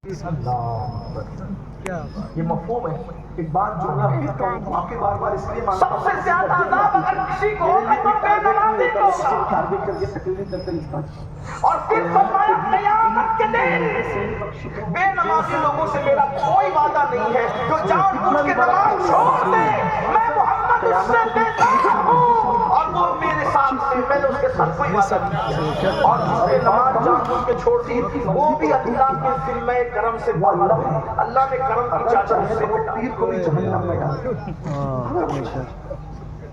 یہ مفہوم ہے ایک بات جو میں پھر کہوں آپ کے بار بار اس لیے مانتا ہوں سب سے زیادہ عذاب اگر کسی کو ہوگا تو بے نمازی کو اور پھر فرمایا قیامت کے دن بے نمازی لوگوں سے میرا کوئی وعدہ نہیں ہے جو جان بوجھ کے نماز چھوڑ دے میں محمد اس سے بیزار ہوں اور وہ میرے ساتھ سے میں نے اس کے ساتھ کوئی وعدہ نہیں کیا اور جس نے نماز جان بوجھ کے چھوڑ دی وہ بھی اللہ کے ذمہ کرم سے باہر ہے اللہ نے کرم کی چاچا اس سے پیر کو بھی جہنم میں ڈال دیا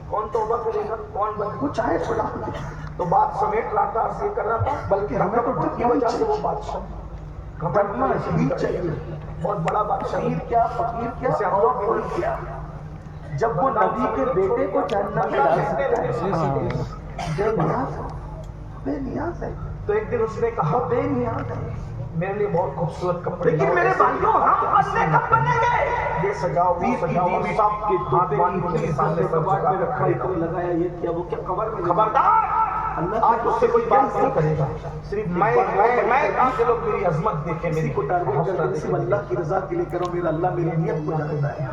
کون توبہ کرے گا کون وہ چاہے چھوڑا تو بات سمیٹ رہا تھا یہ کر رہا تھا بلکہ ہمیں تو ڈر کی وجہ سے وہ بادشاہ گھبرانا شہید چاہیے بہت بڑا بادشاہ کیا فقیر کیا سیاحوں کیا جب وہ نبی کے بیٹے کو جہنم میں ڈال سکتا ہے بے نیاز ہے تو ایک دن اس نے کہا بے نیاز ہے میرے لیے بہت خوبصورت کپڑے لیکن میرے بھائیوں ہم بننے کب بنیں گے یہ سجاؤ وہ سجاؤ سب کے ہاتھ باندھ کے سامنے سب جگہ پہ رکھا ہے لگایا یہ کیا وہ کیا خبردار آج اس سے کوئی بات نہیں کرے گا صرف میں کہاں کے لوگ میری عظمت دیکھیں میری کو ٹارگٹ کرتے صرف اللہ کی رضا کے لیے کرو میرا اللہ میری نیت کو جانتا ہے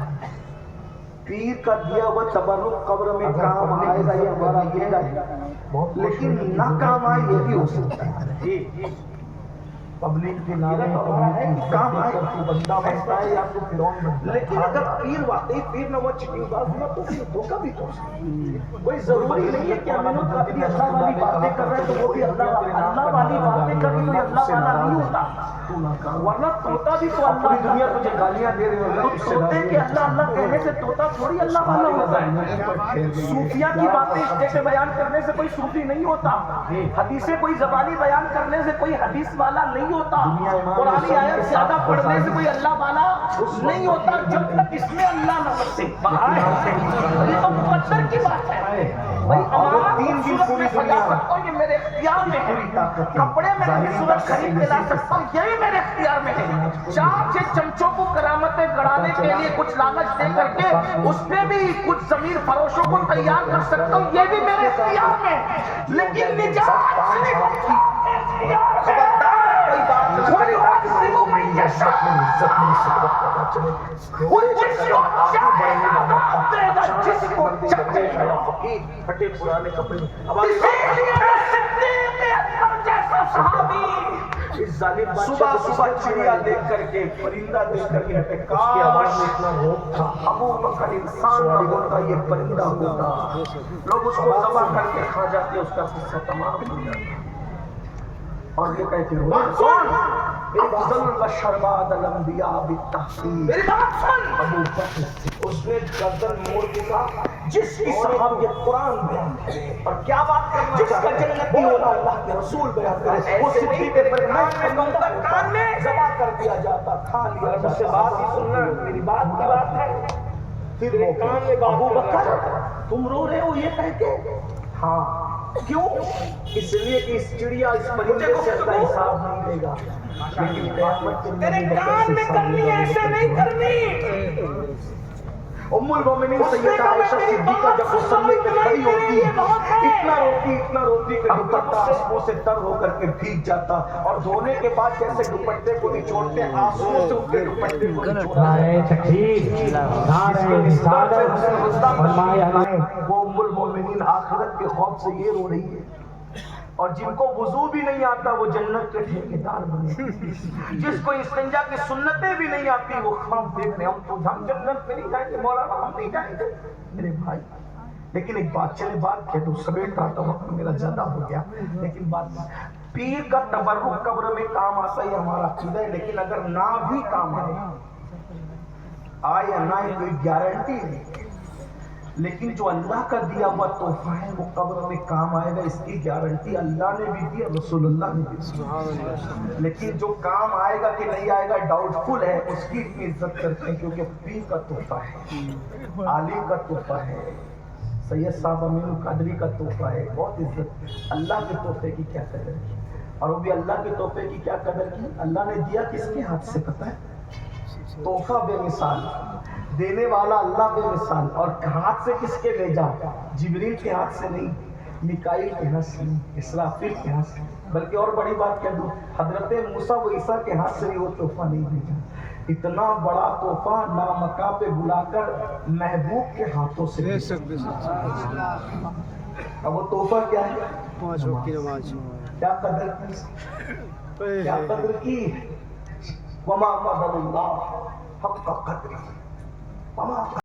پیر کا دیا ہوا تبرک قبر میں کام آئے گا یہ ہمارا عقیدہ ہے لیکن نہ کام آئے یہ بھی ہو سکتا ہے پبلک کے نعرے کام آئے بندہ بنتا ہے یا تو فرعون بنتا ہے لیکن اگر پیر واقعی پیر نہ وہ چٹنگ باز ہوا تو پھر دھوکہ بھی ہو سکتا ہے کوئی ضروری نہیں ہے کہ امین القادری اللہ والی باتیں کر رہے تو وہ بھی اللہ والی باتیں کر رہے تو اللہ والا نہیں ہوتا ورنہ طوطا بھی تو اللہ دنیا تجھے گالیاں دے رہے ہو طوطے کے اللہ اللہ کہنے سے طوطا تھوڑی اللہ والا ہوتا ہے صوفیہ کی باتیں اسٹیج پہ بیان کرنے سے کوئی صوفی نہیں ہوتا حدیثیں کوئی زبانی بیان کرنے سے کوئی حدیث والا نہیں ہوتا قرآنی آیت زیادہ پڑھنے سے کوئی اللہ والا نہیں ہوتا جب تک اس میں اللہ نظر سے باہر ہے یہ تو مقدر کی بات ہے بھائی امارت تین دن پوری سجا سکتا ہوں یہ میرے اختیار میں ہے کپڑے میں صورت خرید کے لا سکتا ہوں یہ بھی میرے اختیار میں ہے چار چھ چمچوں کو کرامتیں گڑانے کے لیے کچھ لالچ دے کر کے اس پہ بھی کچھ ضمیر فروشوں کو تیار کر سکتا ہوں یہ بھی میرے اختیار میں لیکن نجات صرف خبردار پھٹے پرانے کپڑے صبح صبح چڑیا دیکھ کر کے پرندہ دیکھ کر کے ابو بکر انسان نہ ہوتا یہ پرندہ ہوتا لوگ اس کو ذبح کر کے کھا جاتے اس کا قصہ تمام ہو جاتا اور یہ کہتے ہیں افضل الشربات الانبیاء بالتحقیق میری بات سن ابو بکر اس نے گردن موڑ کے کہا جس کی صحابیت قرآن بیان کرے اور کیا بات کرنا جس کا جنتی ہونا اللہ کے رسول بیان کرے وہ صدیق پر کان میں ذبح کر دیا جاتا کھا لیا مجھ سے بات ہی سننا میری بات کی بات ہے پھر وہ کان میں ابو بکر تم رو رہے ہو یہ کہہ کے ہاں کیوں اس لیے کہ اس چڑیا اس پرندے سے اللہ حساب نہیں دے گا لیکن قیامت کے تیرے کان میں کرنی ہے ایسے نہیں کرنی ام المومنین سیدہ عائشہ صدیقہ جب مصلی پہ کھڑی ہوتی اتنا روتی کہ دوپٹہ آنسوؤں سے تر ہو کر کے بھیگ جاتا اور دھونے کے بعد جیسے دوپٹے کو نچوڑتے آنسوؤں سے ان کے دوپٹے کو نچوڑتے وہ ام المومنین آخرت کے خوف سے یہ رو رہی ہے اور جن کو وضو بھی نہیں آتا وہ جنت کے ٹھیکیدار بنے جس کو استنجا کی سنتیں بھی نہیں آتی وہ خواب دیکھ رہے ہم جنت میں نہیں جائیں گے مولانا ہم نہیں جائیں گے میرے بھائی لیکن ایک بات چلے بات کہہ دو سمیٹ رہا تھا وقت میرا زیادہ ہو گیا لیکن بات پیر کا تبرک قبر میں کام آتا ہے ہمارا عقیدہ ہے لیکن اگر نہ بھی کام آئے یا نہ کوئی گارنٹی نہیں لیکن جو اللہ کا دیا ہوا تحفہ ہے وہ قبر میں کام آئے گا اس کی گارنٹی اللہ نے بھی دی رسول اللہ نے بھی دی لیکن جو کام آئے گا کہ نہیں آئے گا ڈاؤٹ فل ہے اس کی اتنی عزت کرتے ہیں کیونکہ پیر کا تحفہ ہے عالم کا تحفہ ہے سید صاحب امین القادری کا تحفہ ہے بہت عزت اللہ کے تحفے کی کیا قدر کی اور وہ بھی اللہ کے تحفے کی کیا قدر کی اللہ نے دیا کس کے ہاتھ سے پتہ ہے تحفہ بے مثال دینے والا اللہ بے مثال اور ہاتھ سے کس کے بھیجا جبریل کے ہاتھ سے نہیں میکائیل کے ہاتھ سے نہیں اسرافیل کے ہاتھ سے بلکہ اور بڑی بات کہہ دوں، حضرت موسیٰ و عیسیٰ کے ہاتھ سے بھی وہ تحفہ نہیں بھیجا، اتنا بڑا تحفہ نامکا پہ بلا کر محبوب کے ہاتھوں سے بھیجا۔ اب وہ تحفہ کیا ہے؟ 5 وقت کی نماز۔ کیا قدر کی، کیا قدر کی، وما قدر اللہ حق قدر، وما